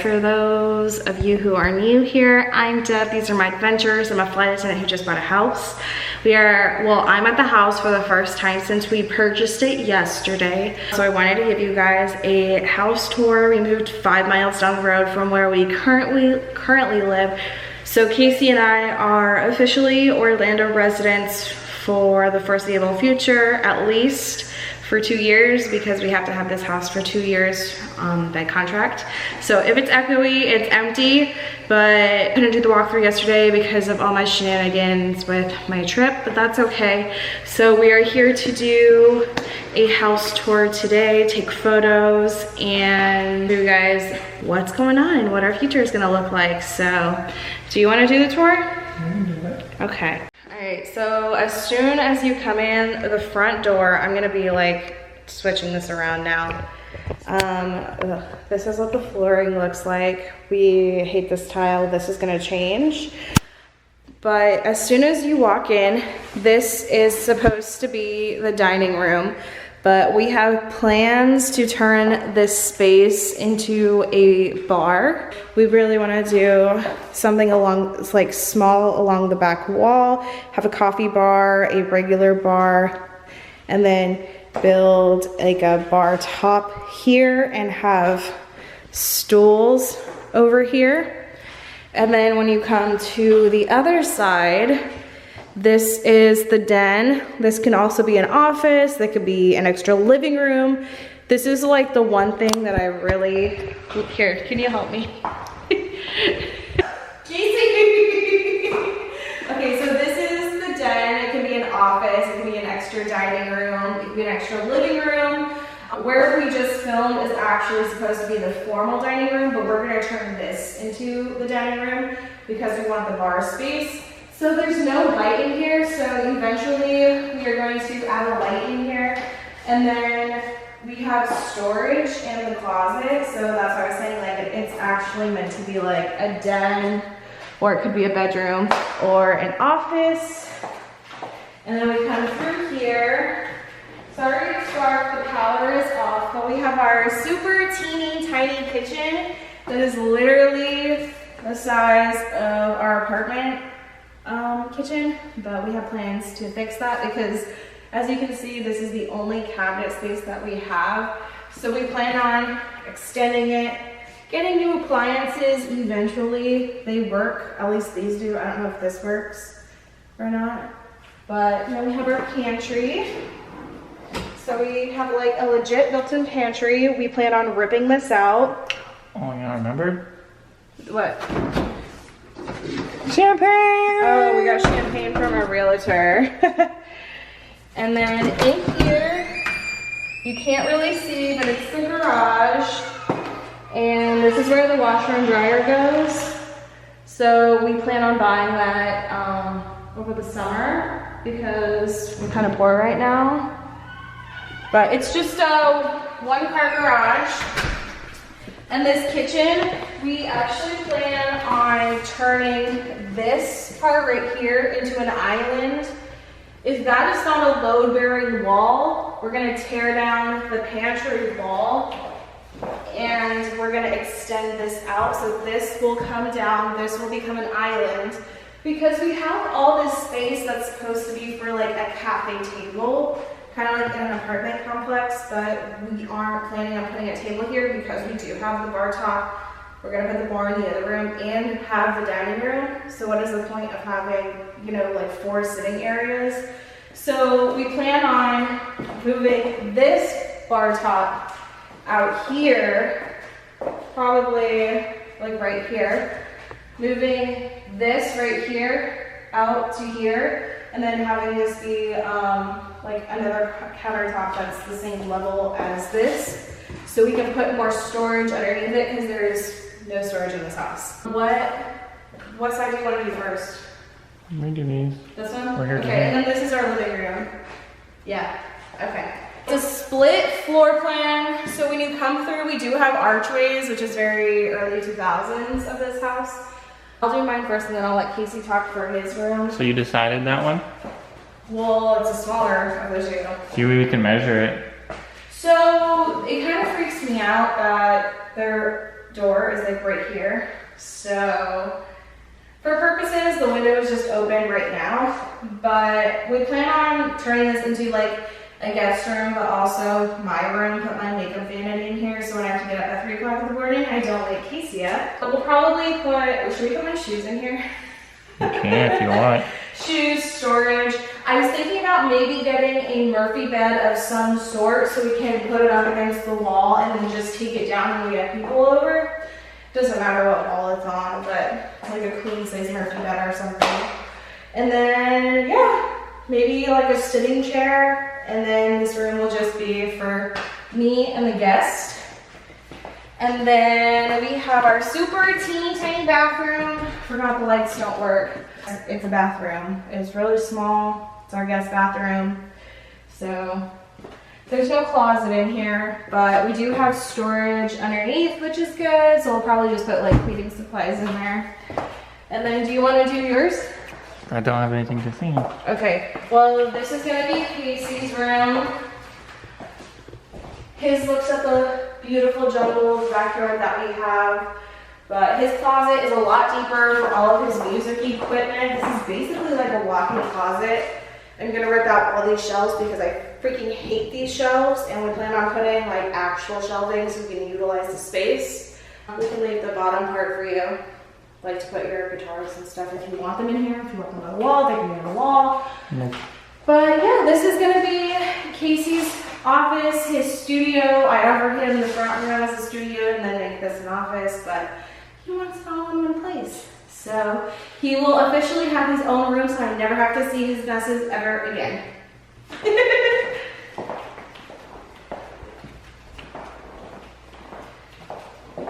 for those of you who are new here, I'm Deb. These are my adventures. I'm a flight attendant who just bought a house. I'm at the house for the first time since we purchased it yesterday. So I wanted to give you guys a house tour. We moved 5 miles down the road from where we currently live. So Casey and I are officially Orlando residents for the foreseeable future, at least for 2 years, because we have to have this house for 2 years by contract. So if it's echoey, it's empty, but I couldn't do the walkthrough yesterday because of all my shenanigans with my trip, but that's okay. So we are here to do a house tour today, take photos, and show you guys what's going on and what our future is gonna look like. So, do you wanna do the tour? I can do it. Okay. Alright, so as soon as you come in the front door, I'm gonna be like switching this around now. This is what the flooring looks like. We hate this tile. This is gonna change. But as soon as you walk in, this is supposed to be the dining room. But we have plans to turn this space into a bar. We really want to do something like small along the back wall, have a coffee bar, a regular bar, and then build like a bar top here and have stools over here. And then when you come to the other side, this is the den. This can also be an office. That could be an extra living room. This is like the one thing that I really, here, can you help me? Casey! Okay, so this is the den. It can be an office. It can be an extra dining room. It can be an extra living room. Where we just filmed is actually supposed to be the formal dining room, but we're gonna turn this into the dining room because we want the bar space. So there's no light in here, so eventually we are going to add a light in here. And then we have storage in the closet, so that's why I was saying like it's actually meant to be like a den, or it could be a bedroom or an office. And then we come through here. Sorry it's dark, the power is off, but we have our super teeny tiny kitchen that is literally the size of our apartment kitchen, but we have plans to fix that because as you can see, this is the only cabinet space that we have. So we plan on extending it, getting new appliances eventually. They work, at least these do. I don't know if this works or not. But then we have our pantry. So we have like a legit built-in pantry. We plan on ripping this out. Oh yeah, I remember. What? Champagne! Oh, we got champagne from our realtor. And then in here, you can't really see, but it's the garage. And this is where the washer and dryer goes. So we plan on buying that over the summer because we're kind of poor right now. But it's just a one-car garage. And this kitchen, we actually plan on turning this part right here into an island. If that is not a load-bearing wall, we're gonna tear down the pantry wall and we're gonna extend this out. So this will come down, this will become an island because we have all this space that's supposed to be for like a cafe table, kind of like in an apartment complex, but we aren't planning on putting a table here because we do have the bar top. We're gonna put the bar in the other room and have the dining room. So what is the point of having, you know, like 4 sitting areas? So we plan on moving this bar top out here, probably like right here. Moving this right here out to here, and then having this be like another countertop that's the same level as this, so we can put more storage underneath it because there is no storage in this house. What side do you want to do first? We do these. This one? We're here okay, today. and then this is our living room. Yeah, okay. It's a split floor plan, so when you come through, we do have archways, which is very early 2000s of this house. I'll do mine first and then I'll let Casey talk for his room. So you decided that one? Well, it's a smaller of the two. See, we can measure it. So it kind of freaks me out that they're door is like right here. So for purposes, the window is just open right now, but we plan on turning this into like a guest room, but also my room, put my makeup vanity in here, so when I have to get up at 3 o'clock in the morning, I don't wake Casey up. But we'll probably should we put my shoes in here? You can if you want. Shoes, storage. I was thinking about maybe getting a Murphy bed of some sort so we can put it up against the wall and then just take it down when we get people over. Doesn't matter what wall it's on, but like a queen size Murphy bed or something. And then, yeah, maybe like a sitting chair. And then this room will just be for me and the guest. And then we have our super teeny tiny bathroom. Forgot the lights don't work. It's a bathroom. It's really small. It's our guest bathroom. So there's no closet in here, but we do have storage underneath, which is good. So we'll probably just put like cleaning supplies in there. And then do you want to do yours? I don't have anything to see. Okay, well, this is gonna be Casey's room. His looks at the beautiful jungle backyard that we have, but his closet is a lot deeper for all of his music equipment. This is basically like a walk-in closet. I'm gonna rip out all these shelves because I freaking hate these shelves, and we plan on putting like actual shelving so we can utilize the space. We can leave the bottom part for you, like to put your guitars and stuff if you want them in here. If you want them on the wall, they can be on the wall. Nope. But yeah, this is gonna be Casey's office, his studio. I offered him the front room as a studio and then make this an office, but he wants it all in one place. So he will officially have his own room, so I never have to see his messes ever again.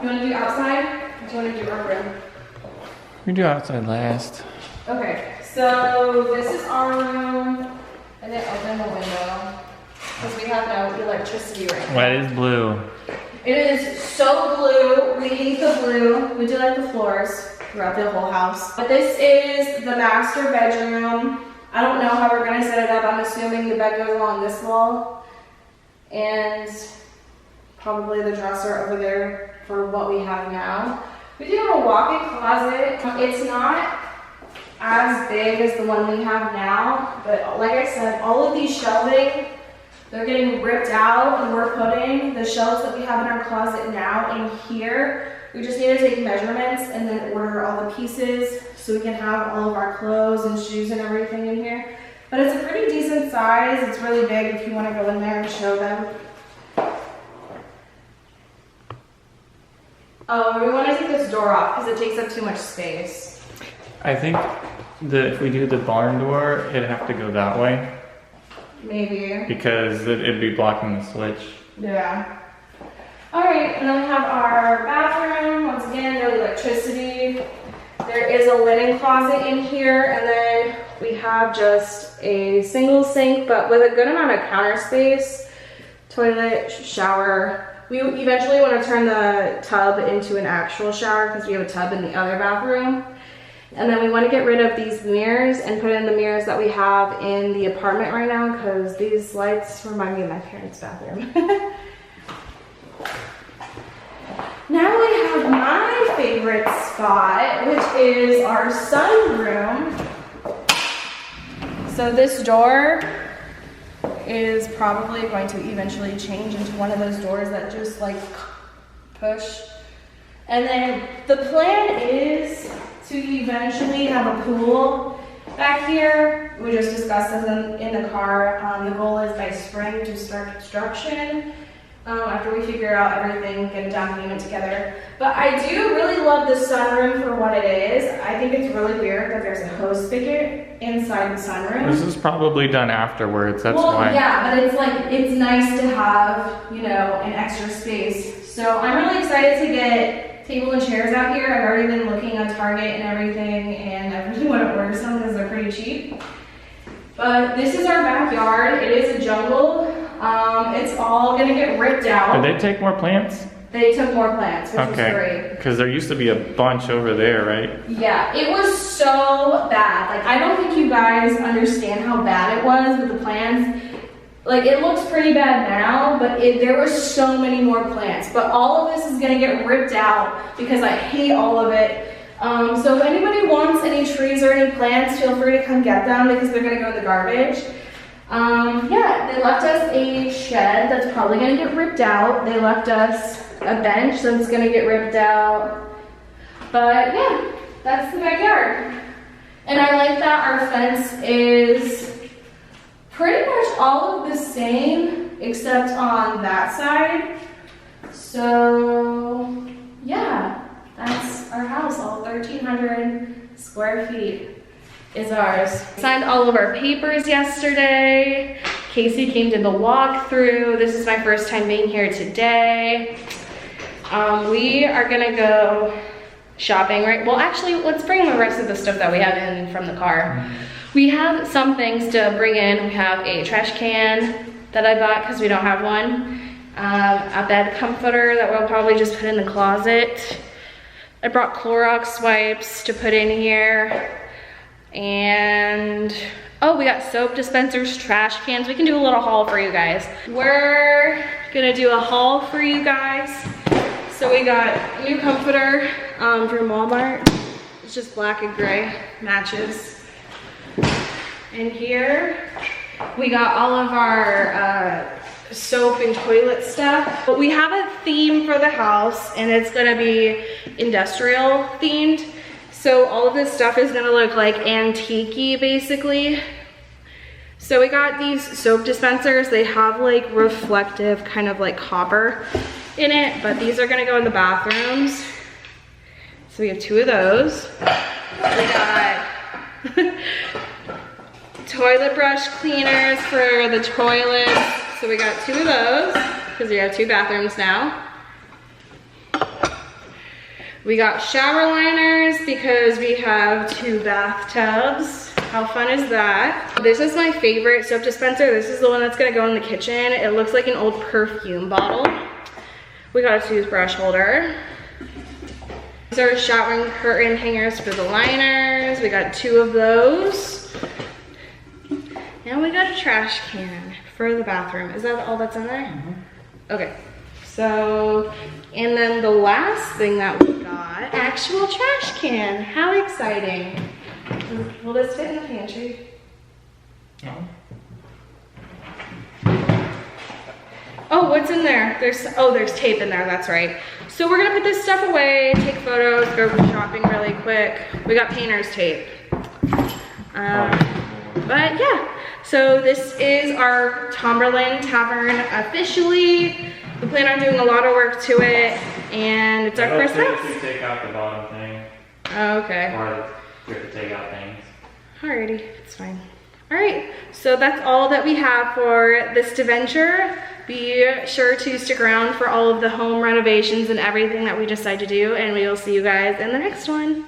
You wanna do outside, or do you wanna do our room? We do outside last. Okay, so this is our room, and then open the window, because we have no electricity right now. Well, it is blue. It is so blue. We hate the blue. We do like the floors throughout the whole house. But this is the master bedroom. I don't know how we're gonna set it up. I'm assuming the bed goes along this wall, and probably the dresser over there for what we have now. We do have a walk-in closet. It's not as big as the one we have now, but like I said, all of these shelving, they're getting ripped out, and we're putting the shelves that we have in our closet now in here. We just need to take measurements and then order all the pieces so we can have all of our clothes and shoes and everything in here. But it's a pretty decent size. It's really big if you want to go in there and show them. Oh, we want to take this door off because it takes up too much space. I think if we do the barn door, it'd have to go that way. Maybe. Because it'd be blocking the switch. Yeah. Alright, and then we have our bathroom. Once again, no electricity. There is a linen closet in here, and then we have just a single sink, but with a good amount of counter space, toilet, shower. We eventually want to turn the tub into an actual shower because we have a tub in the other bathroom. And then we want to get rid of these mirrors and put in the mirrors that we have in the apartment right now because these lights remind me of my parents' bathroom. Now we have my favorite spot, which is our sunroom. So this door is probably going to eventually change into one of those doors that just like push. And then the plan is to eventually have a pool back here. We just discussed this in the car. The goal is by spring to start construction. After we figure out everything, get a down payment together. But I do really love the sunroom for what it is. I think it's really weird that there's a hose spigot inside the sunroom. This is probably done afterwards, that's well, why. Yeah, but it's like, it's nice to have, you know, an extra space. So I'm really excited to get table and chairs out here. I've already been looking on Target and everything, and I really want to order some because they're pretty cheap. But this is our backyard. It is a jungle. It's all gonna get ripped out. Did they take more plants? They took more plants, which was great. Because there used to be a bunch over there, right? Yeah, it was so bad. Like, I don't think you guys understand how bad it was with the plants. Like, it looks pretty bad now, but there were so many more plants. But all of this is gonna get ripped out because I hate all of it. So if anybody wants any trees or any plants, feel free to come get them because they're gonna go in the garbage. Yeah, they left us a shed that's probably gonna get ripped out. They left us a bench that's gonna get ripped out. But yeah, that's the backyard. And I like that our fence is pretty much all of the same except on that side. So yeah, that's our house. All 1,300 square feet is ours. Signed all of our papers yesterday. Casey came to the walkthrough. This is my first time being here today. We are gonna go shopping, right? Well, actually, let's bring the rest of the stuff that we have in from the car. We have some things to bring in. We have a trash can that I bought because we don't have one. A bed comforter that we'll probably just put in the closet. I brought Clorox wipes to put in here. And, oh, we got soap dispensers, trash cans. We can do a little haul for you guys. We're gonna do a haul for you guys. So we got a new comforter from Walmart. It's just black and gray, matches. And here, we got all of our soap and toilet stuff. But we have a theme for the house, and it's gonna be industrial themed. So all of this stuff is gonna look like antique-y, basically. So we got these soap dispensers. They have like reflective kind of like copper in it, but these are gonna go in the bathrooms. So we have 2 of those. We got toilet brush cleaners for the toilets. So we got 2 of those because we have 2 bathrooms now. We got shower liners because we have 2 bathtubs. How fun is that? This is my favorite soap dispenser. This is the one that's gonna go in the kitchen. It looks like an old perfume bottle. We got a toothbrush holder. These are shower curtain hangers for the liners. We got 2 of those. And we got a trash can for the bathroom. Is that all that's in there? Mm-hmm. Okay. So, and then the last thing that we got, actual trash can. How exciting. Will this fit in the pantry? No. Oh, what's in there? There's tape in there, that's right. So we're gonna put this stuff away, take photos, go shopping really quick. We got painter's tape. But yeah, so this is our Tomberlin Tavern officially. We plan on doing a lot of work to it, and it's our first house. You take out the bottom thing. Oh, okay. Or you have to take out things. Alrighty, it's fine. Alright, so that's all that we have for this Deventure. Be sure to stick around for all of the home renovations and everything that we decide to do, and we will see you guys in the next one.